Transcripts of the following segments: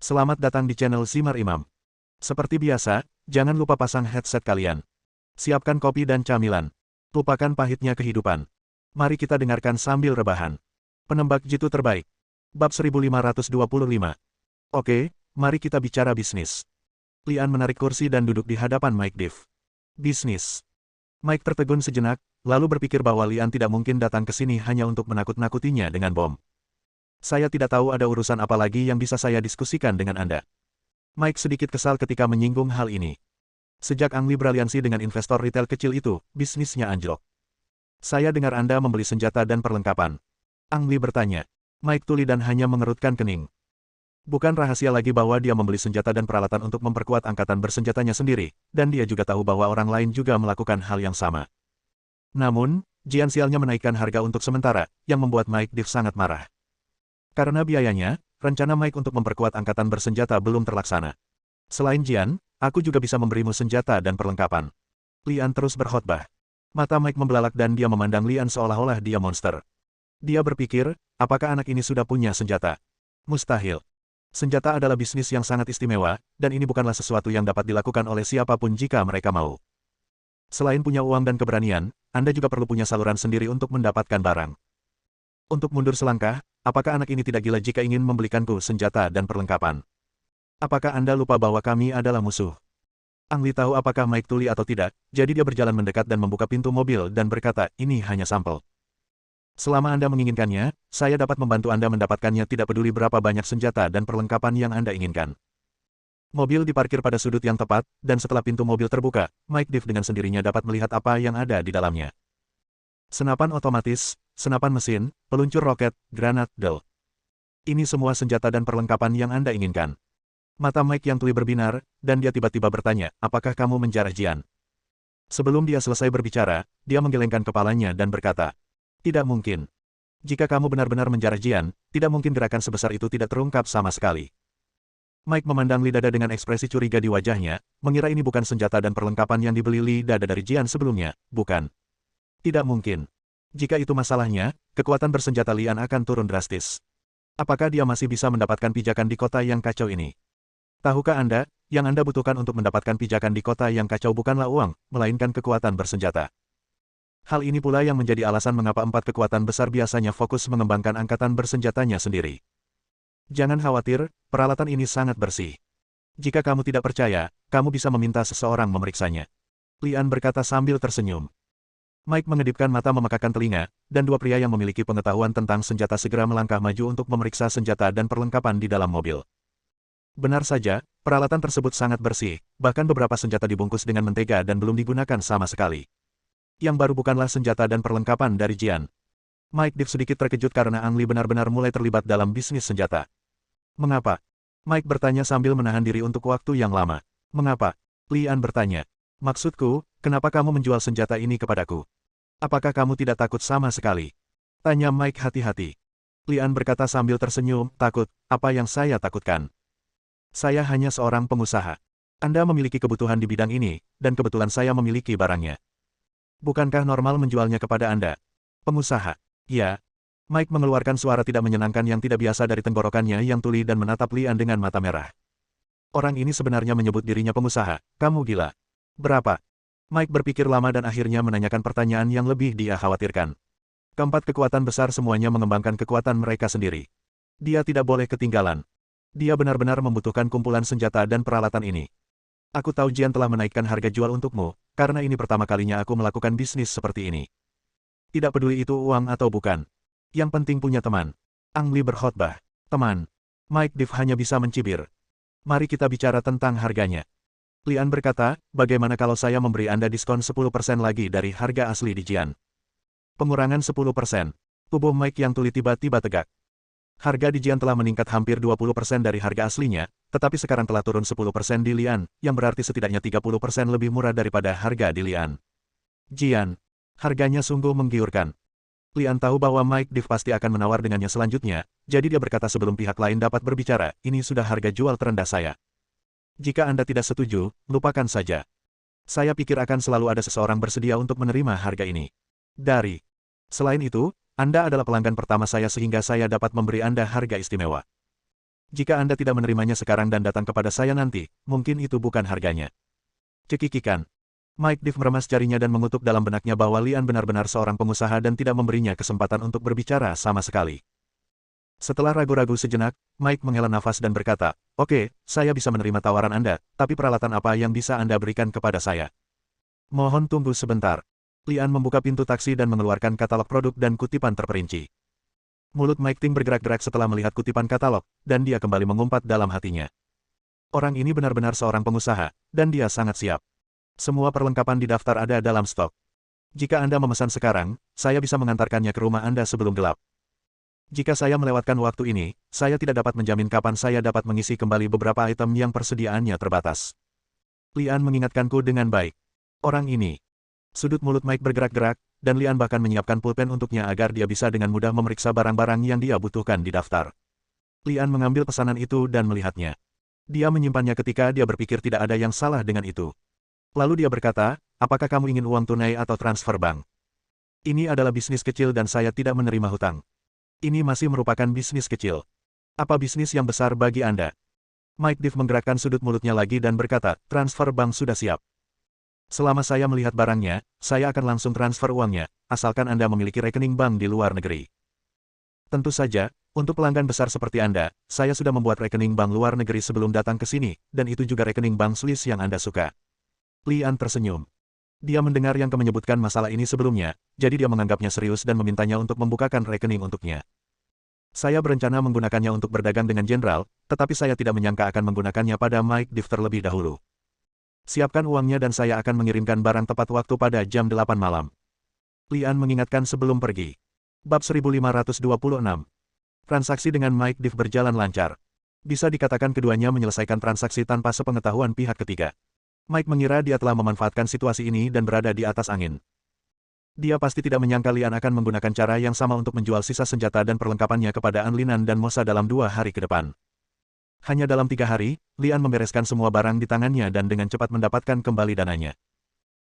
Selamat datang di channel Simar Imam. Seperti biasa, jangan lupa pasang headset kalian. Siapkan kopi dan camilan. Lupakan pahitnya kehidupan. Mari kita dengarkan sambil rebahan. Penembak jitu terbaik. Bab 1525. Oke, mari kita bicara bisnis. Lian menarik kursi dan duduk di hadapan Mike Div. Bisnis. Mike tertegun sejenak, lalu berpikir bahwa Lian tidak mungkin datang ke sini hanya untuk menakut-nakutinya dengan bom. Saya tidak tahu ada urusan apa lagi yang bisa saya diskusikan dengan Anda. Mike sedikit kesal ketika menyinggung hal ini. Sejak Ang Li beraliansi dengan investor retail kecil itu, bisnisnya anjlok. Saya dengar Anda membeli senjata dan perlengkapan. Ang Li bertanya. Mike tuli dan hanya mengerutkan kening. Bukan rahasia lagi bahwa dia membeli senjata dan peralatan untuk memperkuat angkatan bersenjatanya sendiri, dan dia juga tahu bahwa orang lain juga melakukan hal yang sama. Namun, Jian sialnya menaikkan harga untuk sementara, yang membuat Mike Div sangat marah. Karena biayanya, rencana Mike untuk memperkuat angkatan bersenjata belum terlaksana. Selain Jian, aku juga bisa memberimu senjata dan perlengkapan. Lian terus berkhotbah. Mata Mike membelalak dan dia memandang Lian seolah-olah dia monster. Dia berpikir, apakah anak ini sudah punya senjata? Mustahil. Senjata adalah bisnis yang sangat istimewa, dan ini bukanlah sesuatu yang dapat dilakukan oleh siapapun jika mereka mau. Selain punya uang dan keberanian, Anda juga perlu punya saluran sendiri untuk mendapatkan barang. Untuk mundur selangkah, apakah anak ini tidak gila jika ingin membelikanku senjata dan perlengkapan? Apakah Anda lupa bahwa kami adalah musuh? Ang Li tahu apakah Mike tuli atau tidak, jadi dia berjalan mendekat dan membuka pintu mobil dan berkata, ini hanya sampel. Selama Anda menginginkannya, saya dapat membantu Anda mendapatkannya tidak peduli berapa banyak senjata dan perlengkapan yang Anda inginkan. Mobil diparkir pada sudut yang tepat, dan setelah pintu mobil terbuka, Mike Div dengan sendirinya dapat melihat apa yang ada di dalamnya. Senapan otomatis, senapan mesin, peluncur roket, granat, del. Ini semua senjata dan perlengkapan yang Anda inginkan. Mata Mike yang tuli berbinar, dan dia tiba-tiba bertanya, apakah kamu menjarah Jian? Sebelum dia selesai berbicara, dia menggelengkan kepalanya dan berkata, tidak mungkin. Jika kamu benar-benar menjarah Jian, tidak mungkin gerakan sebesar itu tidak terungkap sama sekali. Mike memandang Li Dada dengan ekspresi curiga di wajahnya, mengira ini bukan senjata dan perlengkapan yang dibeli Li Dada dari Jian sebelumnya, bukan. Tidak mungkin. Jika itu masalahnya, kekuatan bersenjata Lian akan turun drastis. Apakah dia masih bisa mendapatkan pijakan di kota yang kacau ini? Tahukah Anda, yang Anda butuhkan untuk mendapatkan pijakan di kota yang kacau bukanlah uang, melainkan kekuatan bersenjata. Hal ini pula yang menjadi alasan mengapa 4 kekuatan besar biasanya fokus mengembangkan angkatan bersenjatanya sendiri. Jangan khawatir, peralatan ini sangat bersih. Jika kamu tidak percaya, kamu bisa meminta seseorang memeriksanya. Lian berkata sambil tersenyum. Mike mengedipkan mata memekakkan telinga, dan dua pria yang memiliki pengetahuan tentang senjata segera melangkah maju untuk memeriksa senjata dan perlengkapan di dalam mobil. Benar saja, peralatan tersebut sangat bersih, bahkan beberapa senjata dibungkus dengan mentega dan belum digunakan sama sekali. Yang baru bukanlah senjata dan perlengkapan dari Jian. Mike Div sedikit terkejut karena Ang Li benar-benar mulai terlibat dalam bisnis senjata. Mengapa? Mike bertanya sambil menahan diri untuk waktu yang lama. Mengapa? Lian bertanya. Maksudku, kenapa kamu menjual senjata ini kepadaku? Apakah kamu tidak takut sama sekali? Tanya Mike hati-hati. Lian berkata sambil tersenyum, takut, apa yang saya takutkan? Saya hanya seorang pengusaha. Anda memiliki kebutuhan di bidang ini, dan kebetulan saya memiliki barangnya. Bukankah normal menjualnya kepada Anda? Pengusaha. Ya. Mike mengeluarkan suara tidak menyenangkan yang tidak biasa dari tenggorokannya yang tuli dan menatap Lian dengan mata merah. Orang ini sebenarnya menyebut dirinya pengusaha, kamu gila. Berapa? Mike berpikir lama dan akhirnya menanyakan pertanyaan yang lebih dia khawatirkan. Keempat kekuatan besar semuanya mengembangkan kekuatan mereka sendiri. Dia tidak boleh ketinggalan. Dia benar-benar membutuhkan kumpulan senjata dan peralatan ini. Aku tahu Jian telah menaikkan harga jual untukmu, karena ini pertama kalinya aku melakukan bisnis seperti ini. Tidak peduli itu uang atau bukan. Yang penting punya teman. Ang Li berkhotbah. Teman. Mike Div hanya bisa mencibir. Mari kita bicara tentang harganya. Lian berkata, bagaimana kalau saya memberi Anda diskon 10% lagi dari harga asli di Jian? Pengurangan 10%. Tubuh Mike yang tuli tiba-tiba tegak. Harga di Jian telah meningkat hampir 20% dari harga aslinya, tetapi sekarang telah turun 10% di Lian, yang berarti setidaknya 30% lebih murah daripada harga di Lian. Jian. Harganya sungguh menggiurkan. Lian tahu bahwa Mike Div pasti akan menawar dengannya selanjutnya, jadi dia berkata sebelum pihak lain dapat berbicara, ini sudah harga jual terendah saya. Jika Anda tidak setuju, lupakan saja. Saya pikir akan selalu ada seseorang bersedia untuk menerima harga ini. Selain itu, Anda adalah pelanggan pertama saya sehingga saya dapat memberi Anda harga istimewa. Jika Anda tidak menerimanya sekarang dan datang kepada saya nanti, mungkin itu bukan harganya. Cekikikan. Mike Div meremas jarinya dan mengutuk dalam benaknya bahwa Lian benar-benar seorang pengusaha dan tidak memberinya kesempatan untuk berbicara sama sekali. Setelah ragu-ragu sejenak, Mike menghela nafas dan berkata, "Oke, saya bisa menerima tawaran Anda, tapi peralatan apa yang bisa Anda berikan kepada saya?" "Mohon tunggu sebentar." Lian membuka pintu taksi dan mengeluarkan katalog produk dan kutipan terperinci. Mulut Mike Ting bergerak-gerak setelah melihat kutipan katalog, dan dia kembali mengumpat dalam hatinya. Orang ini benar-benar seorang pengusaha, dan dia sangat siap. Semua perlengkapan di daftar ada dalam stok. Jika Anda memesan sekarang, saya bisa mengantarkannya ke rumah Anda sebelum gelap. Jika saya melewatkan waktu ini, saya tidak dapat menjamin kapan saya dapat mengisi kembali beberapa item yang persediaannya terbatas. Lian mengingatkanku dengan baik. Orang ini. Sudut mulut Mike bergerak-gerak, dan Lian bahkan menyiapkan pulpen untuknya agar dia bisa dengan mudah memeriksa barang-barang yang dia butuhkan di daftar. Lian mengambil pesanan itu dan melihatnya. Dia menyimpannya ketika dia berpikir tidak ada yang salah dengan itu. Lalu dia berkata, "Apakah kamu ingin uang tunai atau transfer bank? Ini adalah bisnis kecil dan saya tidak menerima hutang. Ini masih merupakan bisnis kecil. Apa bisnis yang besar bagi Anda?" Mike Div menggerakkan sudut mulutnya lagi dan berkata, "Transfer bank sudah siap. Selama saya melihat barangnya, saya akan langsung transfer uangnya, asalkan Anda memiliki rekening bank di luar negeri." "Tentu saja, untuk pelanggan besar seperti Anda, saya sudah membuat rekening bank luar negeri sebelum datang ke sini, dan itu juga rekening bank Swiss yang Anda suka." Lian tersenyum. Dia mendengar yang menyebutkan masalah ini sebelumnya, jadi dia menganggapnya serius dan memintanya untuk membukakan rekening untuknya. "Saya berencana menggunakannya untuk berdagang dengan jenderal, tetapi saya tidak menyangka akan menggunakannya pada Mike Div terlebih dahulu. Siapkan uangnya dan saya akan mengirimkan barang tepat waktu pada jam 8 malam." Lian mengingatkan sebelum pergi. Bab 1526. Transaksi dengan Mike Div berjalan lancar. Bisa dikatakan keduanya menyelesaikan transaksi tanpa sepengetahuan pihak ketiga. Mike mengira dia telah memanfaatkan situasi ini dan berada di atas angin. Dia pasti tidak menyangka Lian akan menggunakan cara yang sama untuk menjual sisa senjata dan perlengkapannya kepada Anlinan dan Mosa dalam 2 hari ke depan. Hanya dalam 3 hari, Lian membereskan semua barang di tangannya dan dengan cepat mendapatkan kembali dananya.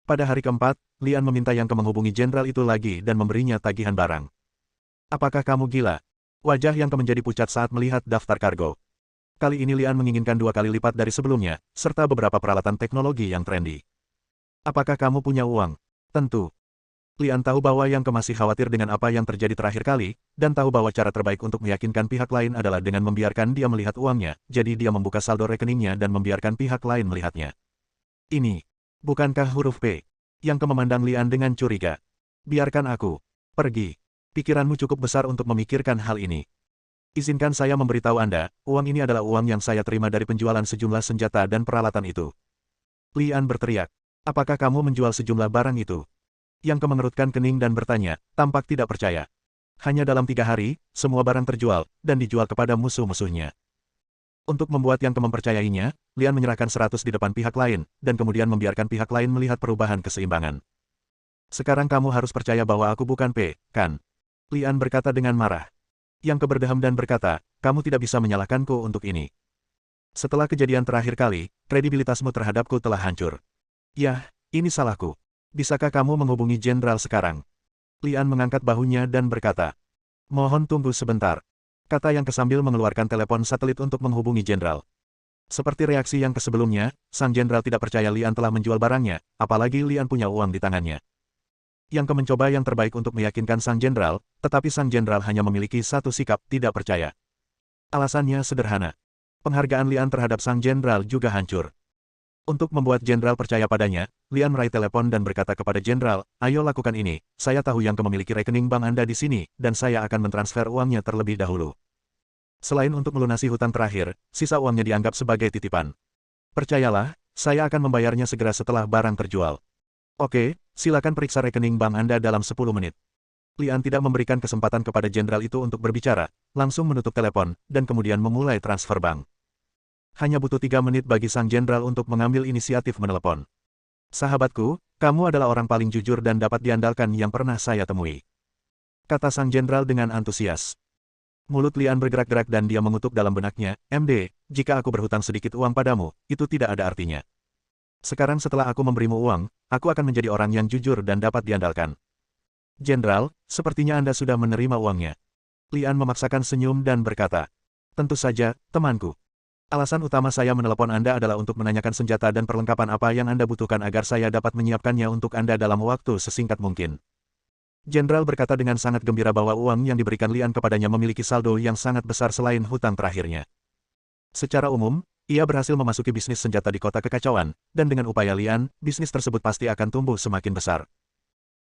Pada hari keempat, Lian meminta Yang menghubungi jenderal itu lagi dan memberinya tagihan barang. "Apakah kamu gila?" Wajah Yang menjadi pucat saat melihat daftar kargo. Kali ini Lian menginginkan 2 kali lipat dari sebelumnya, serta beberapa peralatan teknologi yang trendy. "Apakah kamu punya uang?" "Tentu." Lian tahu bahwa Yang masih khawatir dengan apa yang terjadi terakhir kali, dan tahu bahwa cara terbaik untuk meyakinkan pihak lain adalah dengan membiarkan dia melihat uangnya, jadi dia membuka saldo rekeningnya dan membiarkan pihak lain melihatnya. "Ini, bukankah huruf P?" Yang memandang Lian dengan curiga. "Biarkan aku pergi. Pikiranmu cukup besar untuk memikirkan hal ini. Izinkan saya memberitahu Anda, uang ini adalah uang yang saya terima dari penjualan sejumlah senjata dan peralatan itu." Lian berteriak, "Apakah kamu menjual sejumlah barang itu?" Yang mengerutkan kening dan bertanya, tampak tidak percaya. "Hanya dalam 3 hari, semua barang terjual, dan dijual kepada musuh-musuhnya." Untuk membuat Yang mempercayainya, Lian menyerahkan 100 di depan pihak lain, dan kemudian membiarkan pihak lain melihat perubahan keseimbangan. "Sekarang kamu harus percaya bahwa aku bukan P, kan?" Lian berkata dengan marah. Yang berdeham dan berkata, "Kamu tidak bisa menyalahkanku untuk ini. Setelah kejadian terakhir kali, kredibilitasmu terhadapku telah hancur." "Yah, ini salahku. Bisakah kamu menghubungi jenderal sekarang?" Lian mengangkat bahunya dan berkata, "Mohon tunggu sebentar," kata Yang sambil mengeluarkan telepon satelit untuk menghubungi jenderal. Seperti reaksi Yang sebelumnya, sang jenderal tidak percaya Lian telah menjual barangnya, apalagi Lian punya uang di tangannya. Yang mencoba yang terbaik untuk meyakinkan sang jenderal, tetapi sang jenderal hanya memiliki satu sikap tidak percaya. Alasannya sederhana. Penghargaan Lian terhadap sang jenderal juga hancur. Untuk membuat jenderal percaya padanya, Lian meraih telepon dan berkata kepada jenderal, "Ayo lakukan ini, saya tahu Yang memiliki rekening bank Anda di sini, dan saya akan mentransfer uangnya terlebih dahulu. Selain untuk melunasi hutang terakhir, sisa uangnya dianggap sebagai titipan. Percayalah, saya akan membayarnya segera setelah barang terjual. Oke, silakan periksa rekening bank Anda dalam 10 menit." Lian tidak memberikan kesempatan kepada jenderal itu untuk berbicara, langsung menutup telepon, dan kemudian memulai transfer bank. Hanya butuh 3 menit bagi sang jenderal untuk mengambil inisiatif menelepon. "Sahabatku, kamu adalah orang paling jujur dan dapat diandalkan yang pernah saya temui," kata sang jenderal dengan antusias. Mulut Lian bergerak-gerak dan dia mengutuk dalam benaknya, "MD, jika aku berhutang sedikit uang padamu, itu tidak ada artinya. Sekarang setelah aku memberimu uang, aku akan menjadi orang yang jujur dan dapat diandalkan." "Jenderal, sepertinya Anda sudah menerima uangnya." Lian memaksakan senyum dan berkata, Tentu saja, temanku. Alasan utama saya menelepon Anda adalah untuk menanyakan senjata dan perlengkapan apa yang Anda butuhkan agar saya dapat menyiapkannya untuk Anda dalam waktu sesingkat mungkin. Jenderal berkata dengan sangat gembira bahwa uang yang diberikan Lian kepadanya memiliki saldo yang sangat besar selain hutang terakhirnya. Secara umum, ia berhasil memasuki bisnis senjata di kota kekacauan, dan dengan upaya Lian, bisnis tersebut pasti akan tumbuh semakin besar.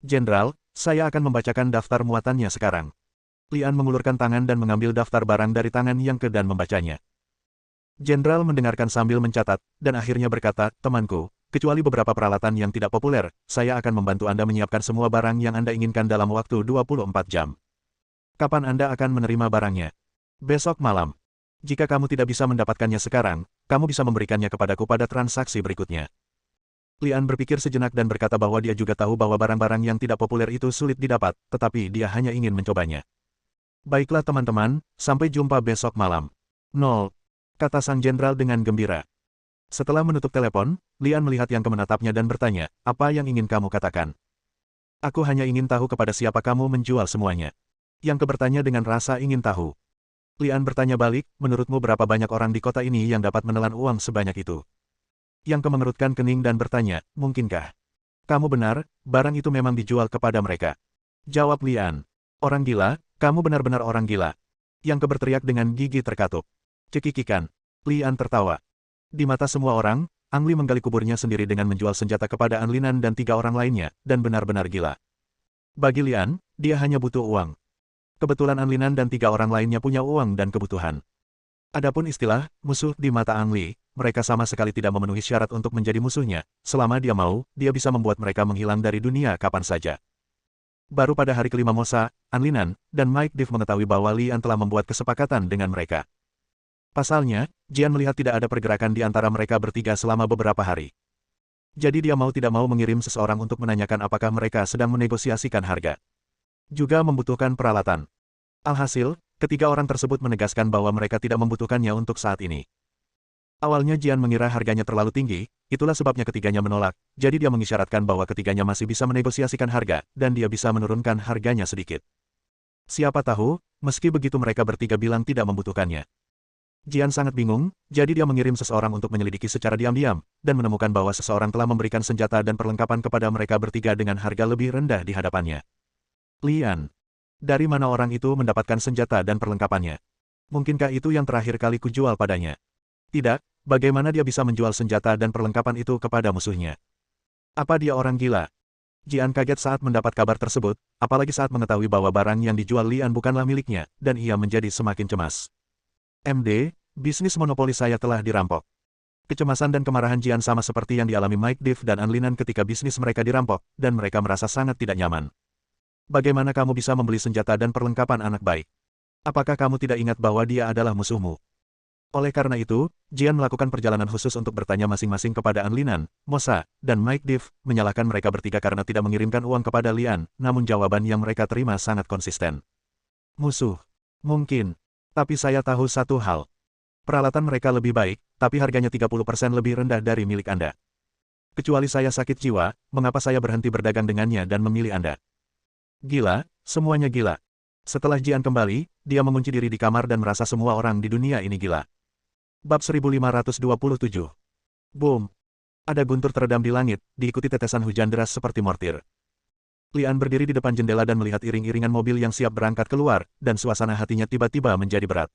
Jenderal, saya akan membacakan daftar muatannya sekarang. Lian mengulurkan tangan dan mengambil daftar barang dari tangan Yang Ke dan membacanya. Jenderal mendengarkan sambil mencatat, dan akhirnya berkata, temanku, kecuali beberapa peralatan yang tidak populer, saya akan membantu Anda menyiapkan semua barang yang Anda inginkan dalam waktu 24 jam. Kapan Anda akan menerima barangnya? Besok malam. Jika kamu tidak bisa mendapatkannya sekarang, kamu bisa memberikannya kepadaku pada transaksi berikutnya. Lian berpikir sejenak dan berkata bahwa dia juga tahu bahwa barang-barang yang tidak populer itu sulit didapat, tetapi dia hanya ingin mencobanya. Baiklah teman-teman, sampai jumpa besok malam. 0. Kata sang jenderal dengan gembira. Setelah menutup telepon, Lian melihat Yang Ke menatapnya dan bertanya, apa yang ingin kamu katakan? Aku hanya ingin tahu kepada siapa kamu menjual semuanya. Yang Ke bertanya dengan rasa ingin tahu. Lian bertanya balik, menurutmu berapa banyak orang di kota ini yang dapat menelan uang sebanyak itu? Yang Ke mengerutkan kening dan bertanya, mungkinkah? Kamu benar, barang itu memang dijual kepada mereka. Jawab Lian. Orang gila, kamu benar-benar orang gila. Yang Ke berteriak dengan gigi terkatup. Cekikikan. Lian tertawa. Di mata semua orang, Ang Li menggali kuburnya sendiri dengan menjual senjata kepada An Linan dan 3 orang lainnya, dan benar-benar gila. Bagi Lian, dia hanya butuh uang. Kebetulan An Linan dan 3 orang lainnya punya uang dan kebutuhan. Adapun istilah, musuh di mata Ang Li, mereka sama sekali tidak memenuhi syarat untuk menjadi musuhnya, selama dia mau, dia bisa membuat mereka menghilang dari dunia kapan saja. Baru pada hari kelima Mosa, An Linan, dan Mike Div mengetahui bahwa Lian telah membuat kesepakatan dengan mereka. Pasalnya, Jian melihat tidak ada pergerakan di antara mereka bertiga selama beberapa hari. Jadi dia mau tidak mau mengirim seseorang untuk menanyakan apakah mereka sedang menegosiasikan harga. Juga membutuhkan peralatan. Alhasil, ketiga orang tersebut menegaskan bahwa mereka tidak membutuhkannya untuk saat ini. Awalnya Jian mengira harganya terlalu tinggi, itulah sebabnya ketiganya menolak, jadi dia mengisyaratkan bahwa ketiganya masih bisa menegosiasikan harga, dan dia bisa menurunkan harganya sedikit. Siapa tahu, meski begitu mereka bertiga bilang tidak membutuhkannya. Jian sangat bingung, jadi dia mengirim seseorang untuk menyelidiki secara diam-diam, dan menemukan bahwa seseorang telah memberikan senjata dan perlengkapan kepada mereka bertiga dengan harga lebih rendah di hadapannya. Lian. Dari mana orang itu mendapatkan senjata dan perlengkapannya? Mungkinkah itu yang terakhir kali kujual padanya? Tidak, bagaimana dia bisa menjual senjata dan perlengkapan itu kepada musuhnya? Apa dia orang gila? Jian kaget saat mendapat kabar tersebut, apalagi saat mengetahui bahwa barang yang dijual Lian bukanlah miliknya, dan ia menjadi semakin cemas. MD, bisnis monopoli saya telah dirampok. Kecemasan dan kemarahan Jian sama seperti yang dialami Mike Div dan An Linan ketika bisnis mereka dirampok, dan mereka merasa sangat tidak nyaman. Bagaimana kamu bisa membeli senjata dan perlengkapan anak baik? Apakah kamu tidak ingat bahwa dia adalah musuhmu? Oleh karena itu, Jian melakukan perjalanan khusus untuk bertanya masing-masing kepada An Linan, Mosa, dan Mike Div, menyalahkan mereka bertiga karena tidak mengirimkan uang kepada Lian, namun jawaban yang mereka terima sangat konsisten. Musuh. Mungkin. Tapi saya tahu satu hal. Peralatan mereka lebih baik, tapi harganya 30% lebih rendah dari milik Anda. Kecuali saya sakit jiwa, mengapa saya berhenti berdagang dengannya dan memilih Anda? Gila, semuanya gila. Setelah Jian kembali, dia mengunci diri di kamar dan merasa semua orang di dunia ini gila. Bab 1527. Boom. Ada guntur teredam di langit, diikuti tetesan hujan deras seperti mortir. Lian berdiri di depan jendela dan melihat iring-iringan mobil yang siap berangkat keluar, dan suasana hatinya tiba-tiba menjadi berat.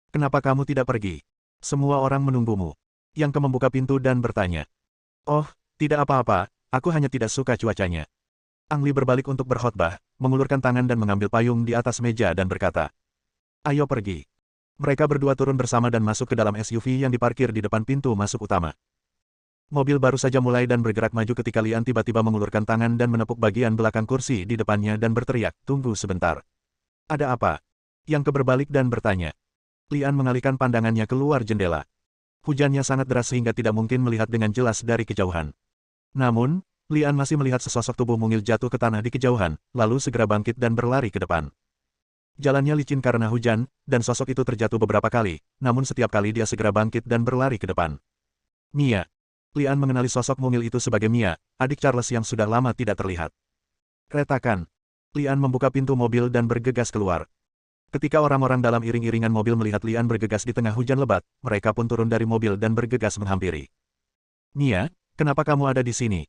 Kenapa kamu tidak pergi? Semua orang menunggumu. Yang Ke membuka pintu dan bertanya. Oh, tidak apa-apa, aku hanya tidak suka cuacanya. Ang Li berbalik untuk berkhotbah, mengulurkan tangan dan mengambil payung di atas meja dan berkata. Ayo pergi. Mereka berdua turun bersama dan masuk ke dalam SUV yang diparkir di depan pintu masuk utama. Mobil baru saja mulai dan bergerak maju ketika Lian tiba-tiba mengulurkan tangan dan menepuk bagian belakang kursi di depannya dan berteriak, tunggu sebentar. Ada apa? Yang Ke berbalik dan bertanya. Lian mengalihkan pandangannya keluar jendela. Hujannya sangat deras sehingga tidak mungkin melihat dengan jelas dari kejauhan. Namun, Lian masih melihat sesosok tubuh mungil jatuh ke tanah di kejauhan, lalu segera bangkit dan berlari ke depan. Jalannya licin karena hujan, dan sosok itu terjatuh beberapa kali, namun setiap kali dia segera bangkit dan berlari ke depan. Mia. Lian mengenali sosok mungil itu sebagai Mia, adik Charles yang sudah lama tidak terlihat. Retakan. Lian membuka pintu mobil dan bergegas keluar. Ketika orang-orang dalam iring-iringan mobil melihat Lian bergegas di tengah hujan lebat, mereka pun turun dari mobil dan bergegas menghampiri. Mia, kenapa kamu ada di sini?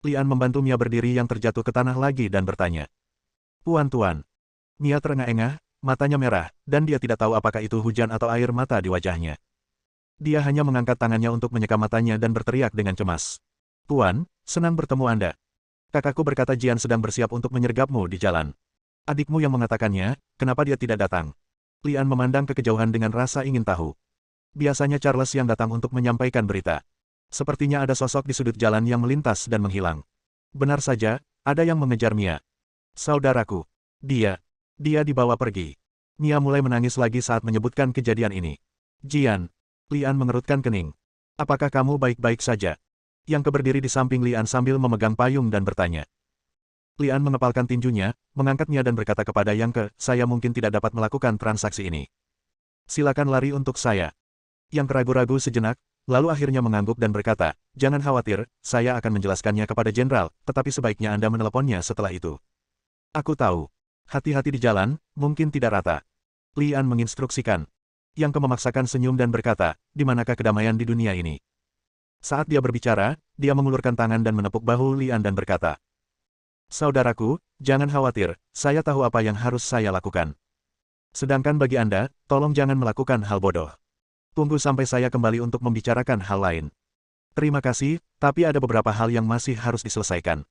Lian membantu Mia berdiri yang terjatuh ke tanah lagi dan bertanya. Tuan. Mia terengah-engah, matanya merah, dan dia tidak tahu apakah itu hujan atau air mata di wajahnya. Dia hanya mengangkat tangannya untuk menyeka matanya dan berteriak dengan cemas. Tuan, senang bertemu Anda. Kakakku berkata Jian sedang bersiap untuk menyergapmu di jalan. Adikmu yang mengatakannya, kenapa dia tidak datang? Lian memandang ke kejauhan dengan rasa ingin tahu. Biasanya Charles yang datang untuk menyampaikan berita. Sepertinya ada sosok di sudut jalan yang melintas dan menghilang. Benar saja, ada yang mengejar Mia. Saudaraku. Dia dibawa pergi. Mia mulai menangis lagi saat menyebutkan kejadian ini. Jian. Lian mengerutkan kening. Apakah kamu baik-baik saja? Yang berdiri di samping Lian sambil memegang payung dan bertanya. Lian mengepalkan tinjunya, mengangkat Mia dan berkata kepada Yang saya mungkin tidak dapat melakukan transaksi ini. Silakan lari untuk saya. Yang ragu-ragu sejenak, lalu akhirnya mengangguk dan berkata, jangan khawatir, saya akan menjelaskannya kepada jenderal, tetapi sebaiknya Anda meneleponnya setelah itu. Aku tahu. Hati-hati di jalan, mungkin tidak rata. Lian menginstruksikan. Yang memaksakan senyum dan berkata, di manakah kedamaian di dunia ini? Saat dia berbicara, dia mengulurkan tangan dan menepuk bahu Lian dan berkata, Saudaraku, jangan khawatir, saya tahu apa yang harus saya lakukan. Sedangkan bagi Anda, tolong jangan melakukan hal bodoh. Tunggu sampai saya kembali untuk membicarakan hal lain. Terima kasih, tapi ada beberapa hal yang masih harus diselesaikan.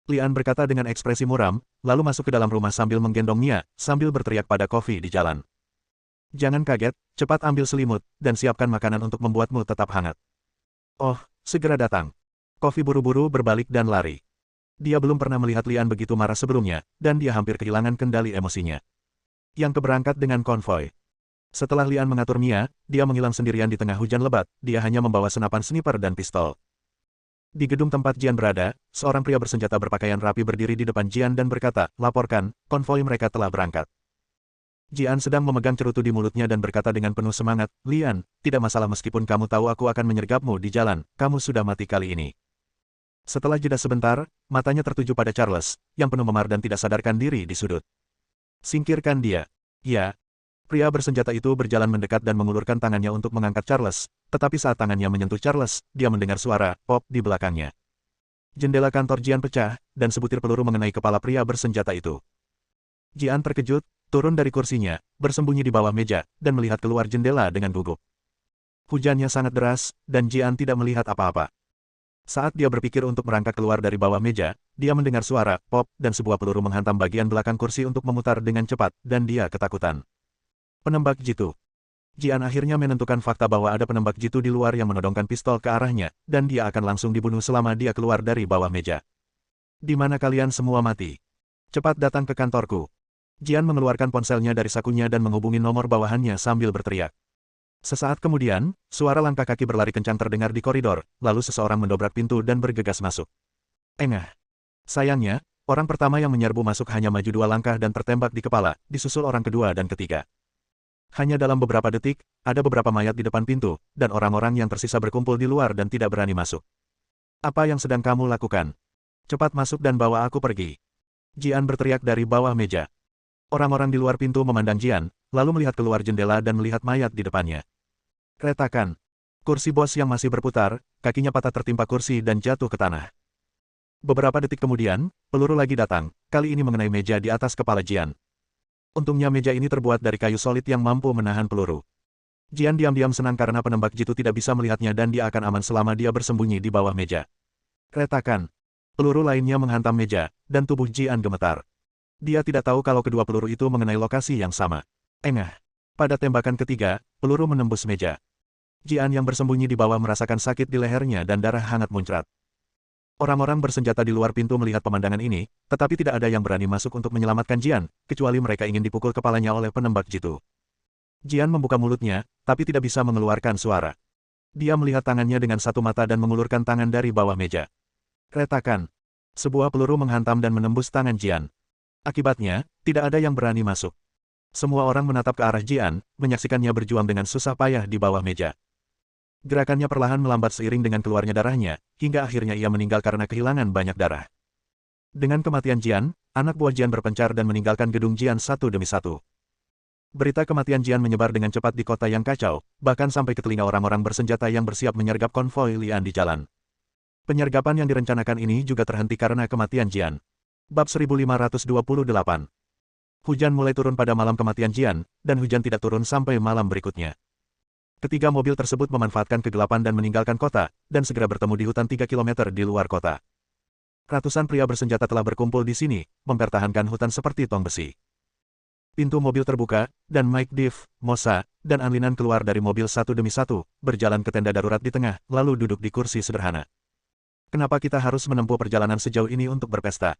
Lian berkata dengan ekspresi muram, lalu masuk ke dalam rumah sambil menggendong Mia, sambil berteriak pada Kofi di jalan. Jangan kaget, cepat ambil selimut, dan siapkan makanan untuk membuatmu tetap hangat. Oh, segera datang. Kofi buru-buru berbalik dan lari. Dia belum pernah melihat Lian begitu marah sebelumnya, dan dia hampir kehilangan kendali emosinya. Yang berangkat dengan konvoi. Setelah Lian mengatur Mia, dia menghilang sendirian di tengah hujan lebat, dia hanya membawa senapan sniper dan pistol. Di gedung tempat Jian berada, seorang pria bersenjata berpakaian rapi berdiri di depan Jian dan berkata, laporkan, konvoi mereka telah berangkat. Jian sedang memegang cerutu di mulutnya dan berkata dengan penuh semangat, Lian, tidak masalah meskipun kamu tahu aku akan menyergapmu di jalan, kamu sudah mati kali ini. Setelah jeda sebentar, matanya tertuju pada Charles, yang penuh memar dan tidak sadarkan diri di sudut. Singkirkan dia. Ya. Pria bersenjata itu berjalan mendekat dan mengulurkan tangannya untuk mengangkat Charles, tetapi saat tangannya menyentuh Charles, dia mendengar suara pop di belakangnya. Jendela kantor Jian pecah, dan sebutir peluru mengenai kepala pria bersenjata itu. Jian terkejut, turun dari kursinya, bersembunyi di bawah meja, dan melihat keluar jendela dengan gugup. Hujannya sangat deras, dan Jian tidak melihat apa-apa. Saat dia berpikir untuk merangkak keluar dari bawah meja, dia mendengar suara pop dan sebuah peluru menghantam bagian belakang kursi untuk memutar dengan cepat, dan dia ketakutan. Penembak jitu. Jian akhirnya menentukan fakta bahwa ada penembak jitu di luar yang menodongkan pistol ke arahnya, dan dia akan langsung dibunuh selama dia keluar dari bawah meja. Di mana kalian semua mati? Cepat datang ke kantorku. Jian mengeluarkan ponselnya dari sakunya dan menghubungi nomor bawahannya sambil berteriak. Sesaat kemudian, suara langkah kaki berlari kencang terdengar di koridor, lalu seseorang mendobrak pintu dan bergegas masuk. Engah. Sayangnya, orang pertama yang menyerbu masuk hanya maju 2 langkah dan tertembak di kepala, disusul orang kedua dan ketiga. Hanya dalam beberapa detik, ada beberapa mayat di depan pintu, dan orang-orang yang tersisa berkumpul di luar dan tidak berani masuk. Apa yang sedang kamu lakukan? Cepat masuk dan bawa aku pergi. Jian berteriak dari bawah meja. Orang-orang di luar pintu memandang Jian, lalu melihat keluar jendela dan melihat mayat di depannya. Retakan. Kursi bos yang masih berputar, kakinya patah tertimpa kursi dan jatuh ke tanah. Beberapa detik kemudian, peluru lagi datang, kali ini mengenai meja di atas kepala Jian. Untungnya meja ini terbuat dari kayu solid yang mampu menahan peluru. Jian diam-diam senang karena penembak jitu tidak bisa melihatnya dan dia akan aman selama dia bersembunyi di bawah meja. Retakan. Peluru lainnya menghantam meja, dan tubuh Jian gemetar. Dia tidak tahu kalau kedua peluru itu mengenai lokasi yang sama. Engah. Pada tembakan ketiga, peluru menembus meja. Jian yang bersembunyi di bawah merasakan sakit di lehernya dan darah hangat muncrat. Orang-orang bersenjata di luar pintu melihat pemandangan ini, tetapi tidak ada yang berani masuk untuk menyelamatkan Jian, kecuali mereka ingin dipukul kepalanya oleh penembak jitu. Jian membuka mulutnya, tapi tidak bisa mengeluarkan suara. Dia melihat tangannya dengan satu mata dan mengulurkan tangan dari bawah meja. Retakan. Sebuah peluru menghantam dan menembus tangan Jian. Akibatnya, tidak ada yang berani masuk. Semua orang menatap ke arah Jian, menyaksikannya berjuang dengan susah payah di bawah meja. Gerakannya perlahan melambat seiring dengan keluarnya darahnya, hingga akhirnya ia meninggal karena kehilangan banyak darah. Dengan kematian Jian, anak buah Jian berpencar dan meninggalkan gedung Jian satu demi satu. Berita kematian Jian menyebar dengan cepat di kota yang kacau, bahkan sampai ke telinga orang-orang bersenjata yang bersiap menyergap konvoi Lian di jalan. Penyergapan yang direncanakan ini juga terhenti karena kematian Jian. Bab 1528. Hujan mulai turun pada malam kematian Jian, dan hujan tidak turun sampai malam berikutnya. Ketiga mobil tersebut memanfaatkan kegelapan dan meninggalkan kota, dan segera bertemu di hutan 3 km di luar kota. Ratusan pria bersenjata telah berkumpul di sini, mempertahankan hutan seperti tong besi. Pintu mobil terbuka, dan Mike Div, Mosa, dan Anlinan keluar dari mobil satu demi satu, berjalan ke tenda darurat di tengah, lalu duduk di kursi sederhana. Kenapa kita harus menempuh perjalanan sejauh ini untuk berpesta?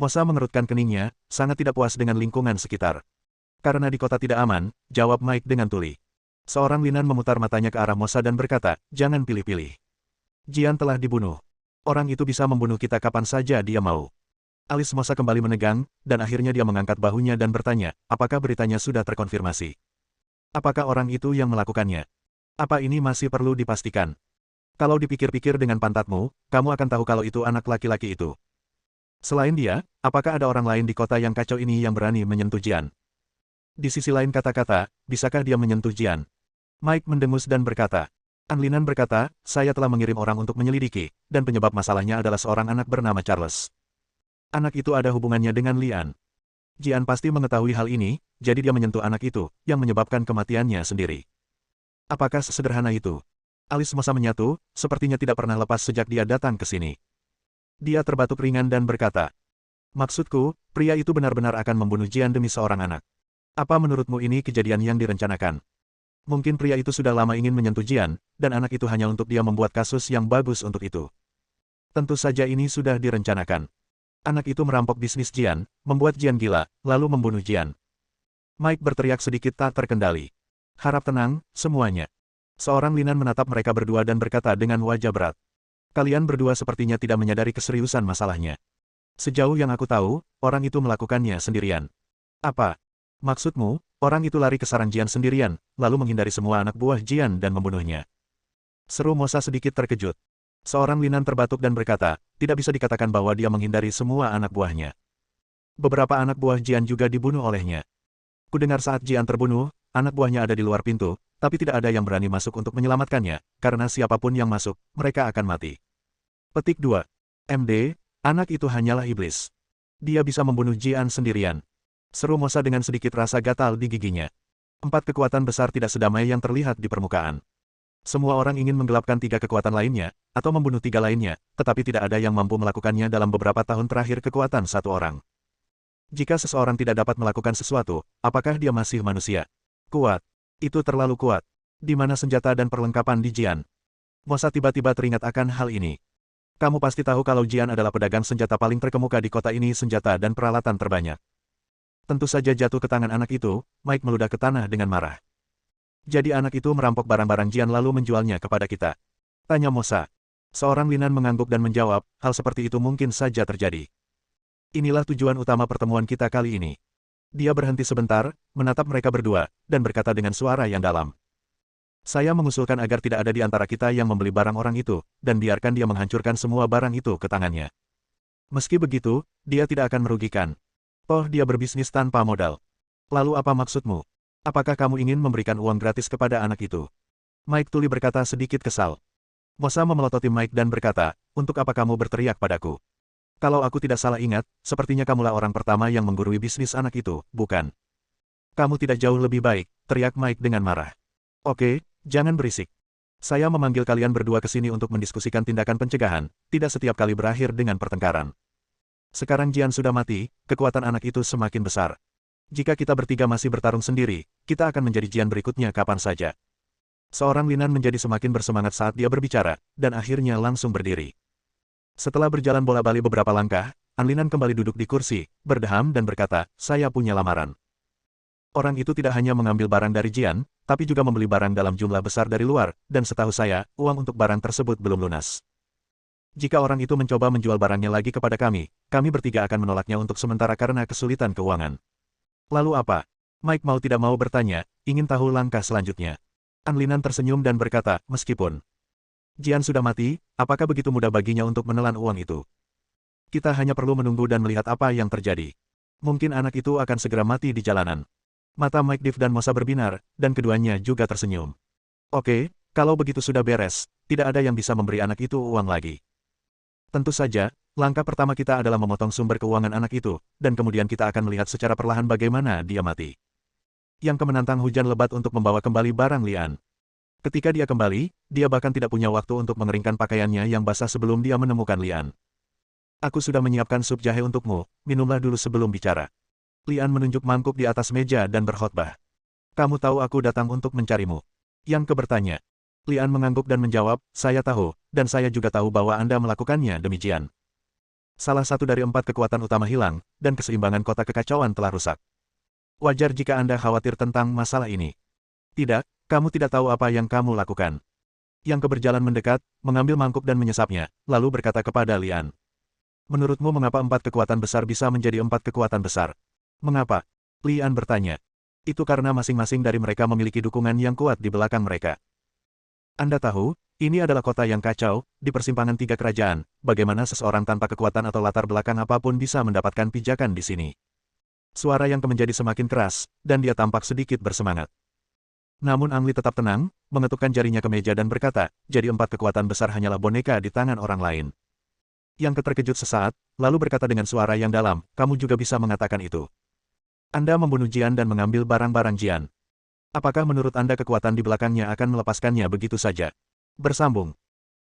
Mosa mengerutkan keningnya, sangat tidak puas dengan lingkungan sekitar. Karena di kota tidak aman, jawab Mike dengan tuli. Seorang Linan memutar matanya ke arah Mosa dan berkata, jangan pilih-pilih. Jian telah dibunuh. Orang itu bisa membunuh kita kapan saja dia mau. Alis Mosa kembali menegang, dan akhirnya dia mengangkat bahunya dan bertanya, apakah beritanya sudah terkonfirmasi? Apakah orang itu yang melakukannya? Apa ini masih perlu dipastikan? Kalau dipikir-pikir dengan pantatmu, kamu akan tahu kalau itu anak laki-laki itu. Selain dia, apakah ada orang lain di kota yang kacau ini yang berani menyentuh Jian? Di sisi lain kata-kata, bisakah dia menyentuh Jian? Mike mendengus dan berkata, Anlinan berkata, saya telah mengirim orang untuk menyelidiki, dan penyebab masalahnya adalah seorang anak bernama Charles. Anak itu ada hubungannya dengan Lian. Jian pasti mengetahui hal ini, jadi dia menyentuh anak itu, yang menyebabkan kematiannya sendiri. Apakah sesederhana itu? Alis Mosa menyatu, sepertinya tidak pernah lepas sejak dia datang ke sini. Dia terbatuk ringan dan berkata, maksudku, pria itu benar-benar akan membunuh Jian demi seorang anak. Apa menurutmu ini kejadian yang direncanakan? Mungkin pria itu sudah lama ingin menyentuh Jian, dan anak itu hanya untuk dia membuat kasus yang bagus untuk itu. Tentu saja ini sudah direncanakan. Anak itu merampok bisnis Jian, membuat Jian gila, lalu membunuh Jian. Mike berteriak sedikit tak terkendali. Harap tenang, semuanya. Seorang Linan menatap mereka berdua dan berkata dengan wajah berat. Kalian berdua sepertinya tidak menyadari keseriusan masalahnya. Sejauh yang aku tahu, orang itu melakukannya sendirian. Apa? Maksudmu, orang itu lari ke sarang Jian sendirian, lalu menghindari semua anak buah Jian dan membunuhnya. Seru Mosa sedikit terkejut. Seorang Linan terbatuk dan berkata, tidak bisa dikatakan bahwa dia menghindari semua anak buahnya. Beberapa anak buah Jian juga dibunuh olehnya. Kudengar saat Jian terbunuh, anak buahnya ada di luar pintu, tapi tidak ada yang berani masuk untuk menyelamatkannya, karena siapapun yang masuk, mereka akan mati. Petik 2. MD, anak itu hanyalah iblis. Dia bisa membunuh Jian sendirian. Seru Mosa dengan sedikit rasa gatal di giginya. 4 kekuatan besar tidak sedamai yang terlihat di permukaan. Semua orang ingin menggelapkan 3 kekuatan lainnya, atau membunuh 3 lainnya, tetapi tidak ada yang mampu melakukannya dalam beberapa tahun terakhir kekuatan satu orang. Jika seseorang tidak dapat melakukan sesuatu, apakah dia masih manusia? Kuat. Itu terlalu kuat. Di mana senjata dan perlengkapan di Jian? Mosa tiba-tiba teringat akan hal ini. Kamu pasti tahu kalau Jian adalah pedagang senjata paling terkemuka di kota ini, senjata dan peralatan terbanyak. Tentu saja jatuh ke tangan anak itu, Mike meludah ke tanah dengan marah. Jadi anak itu merampok barang-barang Jian lalu menjualnya kepada kita. Tanya Mosa. Seorang Linan mengangguk dan menjawab, hal seperti itu mungkin saja terjadi. Inilah tujuan utama pertemuan kita kali ini. Dia berhenti sebentar, menatap mereka berdua, dan berkata dengan suara yang dalam. Saya mengusulkan agar tidak ada di antara kita yang membeli barang orang itu, dan biarkan dia menghancurkan semua barang itu ke tangannya. Meski begitu, dia tidak akan merugikan. Toh dia berbisnis tanpa modal. Lalu apa maksudmu? Apakah kamu ingin memberikan uang gratis kepada anak itu? Mike Tully berkata sedikit kesal. Mosa memelototi Mike dan berkata, untuk apa kamu berteriak padaku? Kalau aku tidak salah ingat, sepertinya kamulah orang pertama yang menggurui bisnis anak itu, bukan? Kamu tidak jauh lebih baik, teriak Mike dengan marah. Oke, jangan berisik. Saya memanggil kalian berdua ke sini untuk mendiskusikan tindakan pencegahan, tidak setiap kali berakhir dengan pertengkaran. Sekarang Jian sudah mati, kekuatan anak itu semakin besar. Jika kita bertiga masih bertarung sendiri, kita akan menjadi Jian berikutnya kapan saja. Seorang Linan menjadi semakin bersemangat saat dia berbicara, dan akhirnya langsung berdiri. Setelah berjalan bola-balik beberapa langkah, Anlinan kembali duduk di kursi, berdeham dan berkata, saya punya lamaran. Orang itu tidak hanya mengambil barang dari Jian, tapi juga membeli barang dalam jumlah besar dari luar, dan setahu saya, uang untuk barang tersebut belum lunas. Jika orang itu mencoba menjual barangnya lagi kepada kami bertiga akan menolaknya untuk sementara karena kesulitan keuangan. Lalu apa? Mike mau tidak mau bertanya, ingin tahu langkah selanjutnya. Anlinan tersenyum dan berkata, meskipun Jian sudah mati, apakah begitu mudah baginya untuk menelan uang itu? Kita hanya perlu menunggu dan melihat apa yang terjadi. Mungkin anak itu akan segera mati di jalanan. Mata Mike Div dan Mosa berbinar, dan keduanya juga tersenyum. Oke, kalau begitu sudah beres, tidak ada yang bisa memberi anak itu uang lagi. Tentu saja, langkah pertama kita adalah memotong sumber keuangan anak itu, dan kemudian kita akan melihat secara perlahan bagaimana dia mati. Yang menantang hujan lebat untuk membawa kembali barang Lian. Ketika dia kembali, dia bahkan tidak punya waktu untuk mengeringkan pakaiannya yang basah sebelum dia menemukan Lian. Aku sudah menyiapkan sup jahe untukmu, minumlah dulu sebelum bicara. Lian menunjuk mangkuk di atas meja dan berkhotbah. Kamu tahu aku datang untuk mencarimu. Yang bertanya. Lian mengangguk dan menjawab, saya tahu, dan saya juga tahu bahwa Anda melakukannya demikian. Salah satu dari 4 kekuatan utama hilang, dan keseimbangan kota kekacauan telah rusak. Wajar jika Anda khawatir tentang masalah ini. Tidak, kamu tidak tahu apa yang kamu lakukan. Yang berjalan mendekat, mengambil mangkuk dan menyesapnya, lalu berkata kepada Lian. Menurutmu mengapa 4 kekuatan besar bisa menjadi 4 kekuatan besar? Mengapa? Lian bertanya. Itu karena masing-masing dari mereka memiliki dukungan yang kuat di belakang mereka. Anda tahu, ini adalah kota yang kacau, di persimpangan 3 kerajaan, bagaimana seseorang tanpa kekuatan atau latar belakang apapun bisa mendapatkan pijakan di sini. Suara yang menjadi semakin keras, dan dia tampak sedikit bersemangat. Namun Ang Li tetap tenang, mengetukkan jarinya ke meja dan berkata, jadi 4 kekuatan besar hanyalah boneka di tangan orang lain. Yang terkejut sesaat, lalu berkata dengan suara yang dalam, kamu juga bisa mengatakan itu. Anda membunuh Jian dan mengambil barang-barang Jian. Apakah menurut Anda kekuatan di belakangnya akan melepaskannya begitu saja? Bersambung.